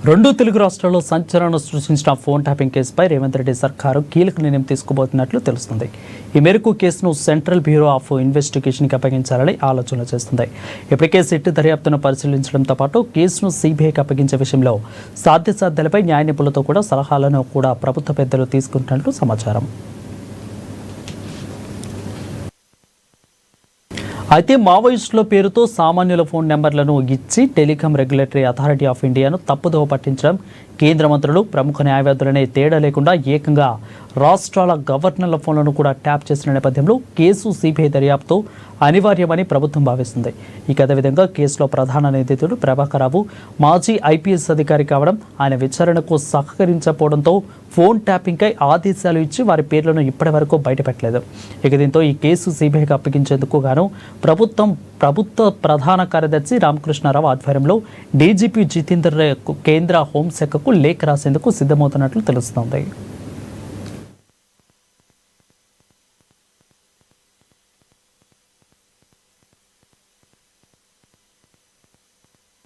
రెండు తెలుగు రాష్ట్రాల్లో సంచలనం సృష్టించిన ఫోన్ ట్యాపింగ్ కేసుపై రేవంత్ రెడ్డి సర్కారు కీలక నిర్ణయం తీసుకోబోతున్నట్లు తెలుస్తుంది. ఈ మేరకు కేసును సెంట్రల్ బ్యూరో ఆఫ్ ఇన్వెస్టిగేషన్కి అప్పగించాలని ఆలోచన చేస్తుంది. ఇప్పటికే సిట్ దర్యాప్తును పరిశీలించడంతో పాటు కేసును సిబిఐకి అప్పగించే విషయంలో సాధ్యాసాధ్యాలపై న్యాయ నిపుణులతో కూడా సలహాలను కూడా ప్రభుత్వ పెద్దలు తీసుకుంటున్నట్లు సమాచారం. అయితే మావోయిస్టుల పేరుతో సామాన్యుల ఫోన్ నెంబర్లను ఇచ్చి టెలికాం రెగ్యులేటరీ అథారిటీ ఆఫ్ ఇండియాను తప్పుదోవ పట్టించడం, కేంద్ర మంత్రులు ప్రముఖ న్యాయవాదులనే తేడా లేకుండా ఏకంగా రాష్ట్రాల గవర్నర్ల ఫోన్లను కూడా ట్యాప్ చేసిన నేపథ్యంలో కేసు సిబిఐ దర్యాప్తు అనివార్యమని ప్రభుత్వం భావిస్తుంది. ఇక అదేవిధంగా కేసులో ప్రధాన నిందితుడు ప్రభాకరరావు మాజీ ఐపీఎస్ అధికారి కావడం, ఆయన విచారణకు సహకరించకపోవడంతో ఫోన్ ట్యాపింగ్పై ఆదేశాలు ఇచ్చి వారి పేర్లను ఇప్పటి వరకు బయటపెట్టలేదు. ఇక దీంతో ఈ కేసు సిబిఐకి అప్పగించేందుకు గాను ప్రభుత్వ ప్రధాన కార్యదర్శి రామకృష్ణారావు ఆధ్వర్యంలో డీజీపీ జితేందర్ కేంద్ర హోంశాఖకు లేఖ రాసేందుకు సిద్ధమవుతున్నట్లు తెలుస్తోంది.